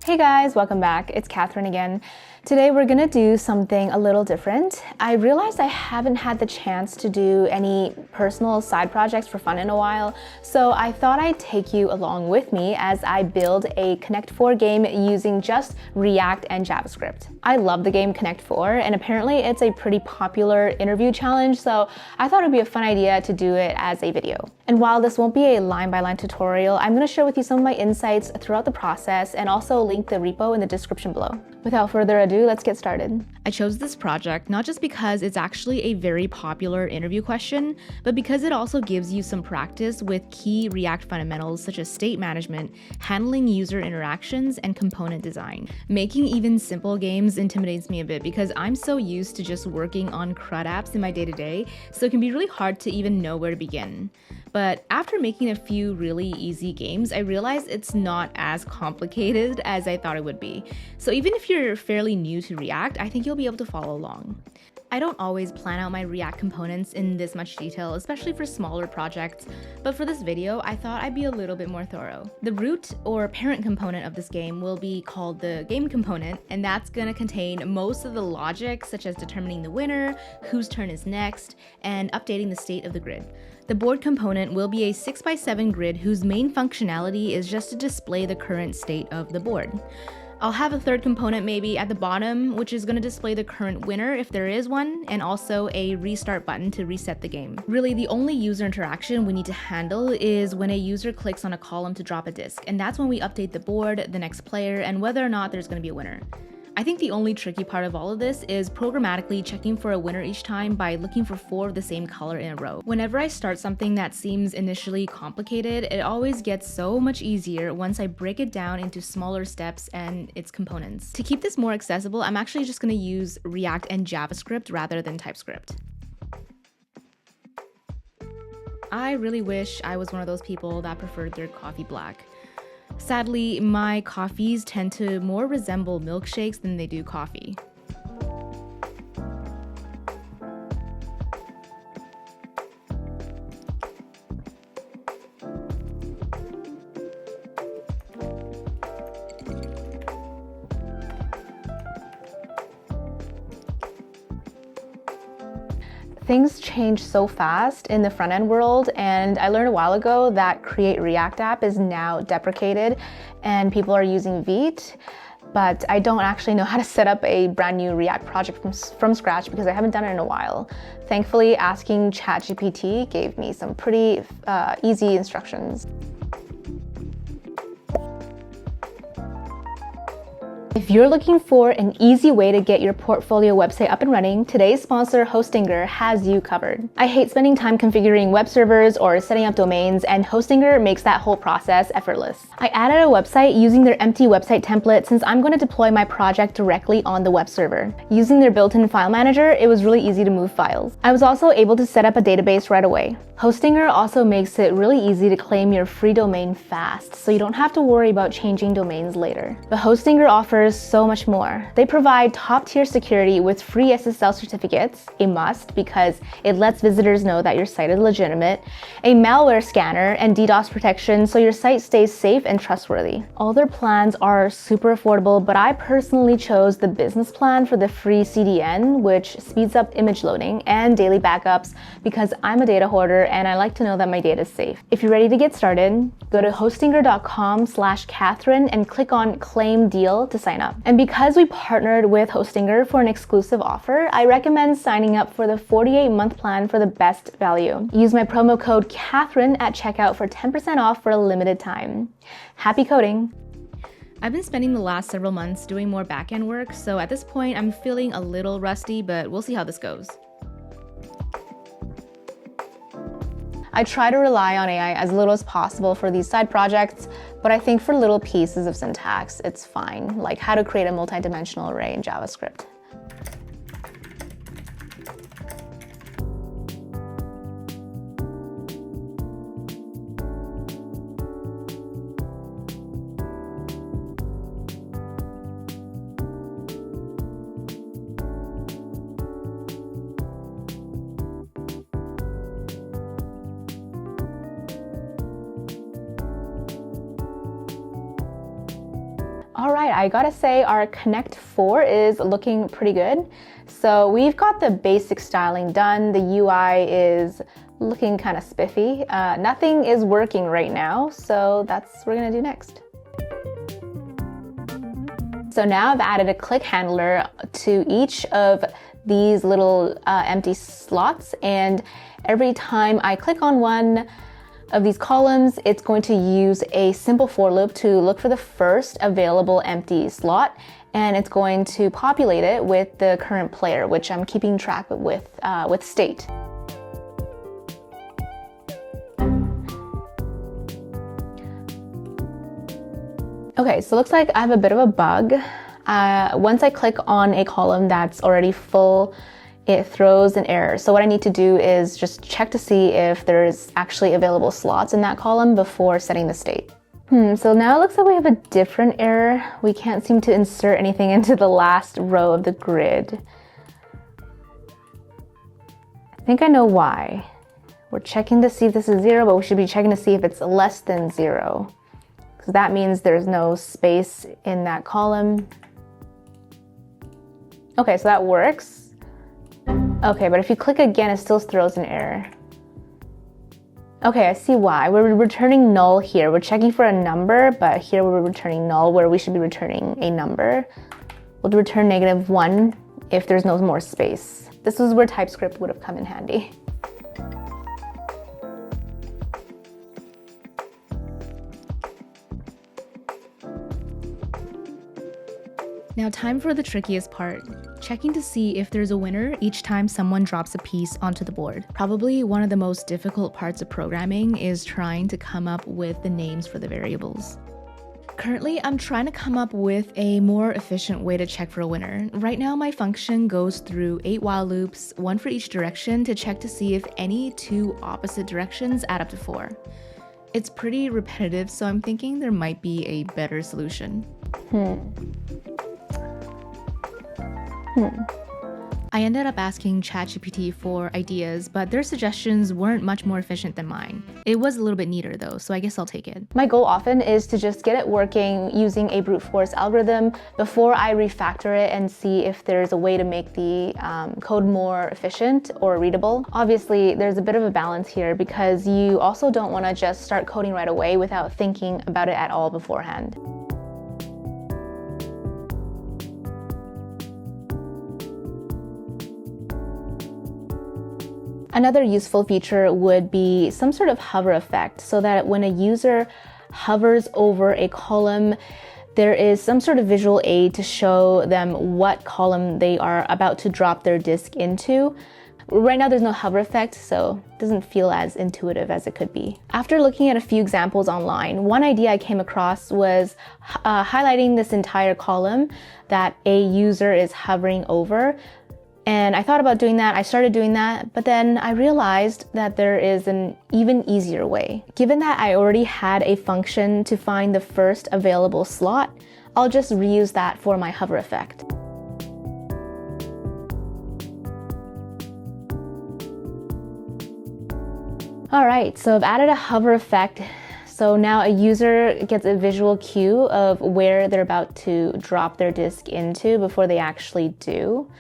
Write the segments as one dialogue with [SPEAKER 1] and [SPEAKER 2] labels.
[SPEAKER 1] Hey guys, welcome back. It's Catherine again. Today we're gonna do something a little different. I realized I haven't had the chance to do any personal side projects for fun in a while, so I thought I'd take you along with me as I build a Connect 4 game using just React and JavaScript. I love the game Connect 4, and apparently it's a pretty popular interview challenge, so I thought it'd be a fun idea to do it as a video. And while this won't be a line-by-line tutorial, I'm gonna share with you some of my insights throughout the process and also link the repo in the description below. Without further ado, let's get started. I chose this project not just because it's actually a very popular interview question, but because it also gives you some practice with key React fundamentals such as state management, handling user interactions, and component design. Making even simple games intimidates me a bit because I'm so used to just working on CRUD apps in my day-to-day, so it can be really hard to even know where to begin. But after making a few really easy games, I realized it's not as complicated as I thought it would be. So even if you're fairly new to React, I think you'll be able to follow along. I don't always plan out my React components in this much detail, especially for smaller projects, but for this video, I thought I'd be a little bit more thorough. The root or parent component of this game will be called the game component, and that's gonna contain most of the logic, such as determining the winner, whose turn is next, and updating the state of the grid. The board component will be a 6x7 grid whose main functionality is just to display the current state of the board. I'll have a third component maybe at the bottom, which is going to display the current winner if there is one, and also a restart button to reset the game. Really, the only user interaction we need to handle is when a user clicks on a column to drop a disk, and that's when we update the board, the next player, and whether or not there's going to be a winner. I think the only tricky part of all of this is programmatically checking for a winner each time by looking for 4 of the same color in a row. Whenever I start something that seems initially complicated, it always gets so much easier once I break it down into smaller steps and its components. To keep this more accessible, I'm actually just going to use React and JavaScript rather than TypeScript. I really wish I was one of those people that preferred their coffee black. Sadly, my coffees tend to more resemble milkshakes than they do coffee. Things change so fast in the front-end world, and I learned a while ago that Create React app is now deprecated and people are using Vite, but I don't actually know how to set up a brand new React project from scratch because I haven't done it in a while. Thankfully, asking ChatGPT gave me some pretty easy instructions. If you're looking for an easy way to get your portfolio website up and running, today's sponsor, Hostinger, has you covered. I hate spending time configuring web servers or setting up domains, and Hostinger makes that whole process effortless. I added a website using their empty website template since I'm going to deploy my project directly on the web server. Using their built-in file manager, it was really easy to move files. I was also able to set up a database right away. Hostinger also makes it really easy to claim your free domain fast, so you don't have to worry about changing domains later. But Hostinger offers so much more. They provide top-tier security with free SSL certificates, a must because it lets visitors know that your site is legitimate, a malware scanner, and DDoS protection so your site stays safe and trustworthy. All their plans are super affordable, but I personally chose the business plan for the free CDN, which speeds up image loading and daily backups because I'm a data hoarder and I like to know that my data is safe. If you're ready to get started, go to hostinger.com/Catherine and click on Claim Deal to sign up. And because we partnered with Hostinger for an exclusive offer, I recommend signing up for the 48-month plan for the best value. Use my promo code Catherine at checkout for 10% off for a limited time. Happy coding! I've been spending the last several months doing more back-end work, so at this point I'm feeling a little rusty, but we'll see how this goes. I try to rely on AI as little as possible for these side projects, but I think for little pieces of syntax, it's fine, like how to create a multi-dimensional array in JavaScript. right, I gotta say our Connect 4 is looking pretty good. So we've got the basic styling done. The UI is looking kind of spiffy. Nothing is working right now, so that's what we're gonna do next. So now I've added a click handler to each of these little empty slots, and every time I click on one of these columns, it's going to use a simple for loop to look for the first available empty slot, and it's going to populate it with the current player, which I'm keeping track with state. Okay, so it looks like I have a bit of a bug. Once I click on a column that's already full, it throws an error. So what I need to do is just check to see if there's actually available slots in that column before setting the state. So now it looks like we have a different error. We can't seem to insert anything into the last row of the grid. I think I know why. We're checking to see if this is 0, but we should be checking to see if it's less than 0. So that means there's no space in that column. Okay, so that works. Okay, but if you click again, it still throws an error. Okay, I see why. We're returning null here. We're checking for a number, but here we're returning null where we should be returning a number. We'll return -1 if there's no more space. This is where TypeScript would have come in handy.
[SPEAKER 2] Now time for the trickiest part, checking to see if there's a winner each time someone drops a piece onto the board. Probably one of the most difficult parts of programming is trying to come up with the names for the variables. Currently, I'm trying to come up with a more efficient way to check for a winner. Right now, my function goes through 8 while loops, 1 for each direction, to check to see if any 2 opposite directions add up to 4. It's pretty repetitive, so I'm thinking there might be a better solution. I ended up asking ChatGPT for ideas, but their suggestions weren't much more efficient than mine. It was a little bit neater though, so I guess I'll take it.
[SPEAKER 1] My goal often is to just get it working using a brute force algorithm before I refactor it and see if there's a way to make the code more efficient or readable. Obviously, there's a bit of a balance here because you also don't want to just start coding right away without thinking about it at all beforehand. Another useful feature would be some sort of hover effect so that when a user hovers over a column, there is some sort of visual aid to show them what column they are about to drop their disk into. Right now there's no hover effect, so it doesn't feel as intuitive as it could be. After looking at a few examples online, one idea I came across was highlighting this entire column that a user is hovering over. And I thought about doing that, I started doing that, but then I realized that there is an even easier way. Given that I already had a function to find the first available slot, I'll just reuse that for my hover effect. All right, so I've added a hover effect. So now a user gets a visual cue of where they're about to drop their disk into before they actually do.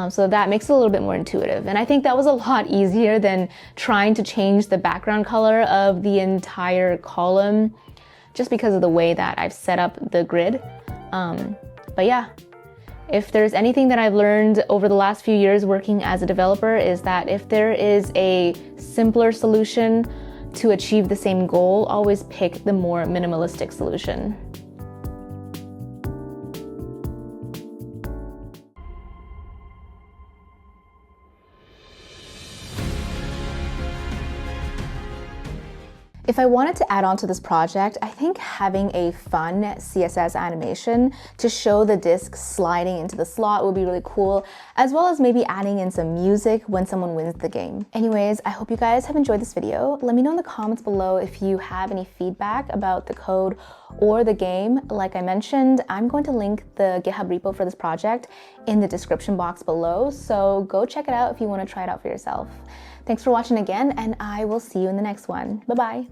[SPEAKER 1] So that makes it a little bit more intuitive. And I think that was a lot easier than trying to change the background color of the entire column just because of the way that I've set up the grid. But yeah, if there's anything that I've learned over the last few years working as a developer is that if there is a simpler solution to achieve the same goal, always pick the more minimalistic solution. If I wanted to add on to this project, I think having a fun CSS animation to show the disk sliding into the slot would be really cool, as well as maybe adding in some music when someone wins the game. Anyways, I hope you guys have enjoyed this video. Let me know in the comments below if you have any feedback about the code or the game. Like I mentioned, I'm going to link the GitHub repo for this project in the description box below, so go check it out if you want to try it out for yourself. Thanks for watching again, and I will see you in the next one. Bye-bye.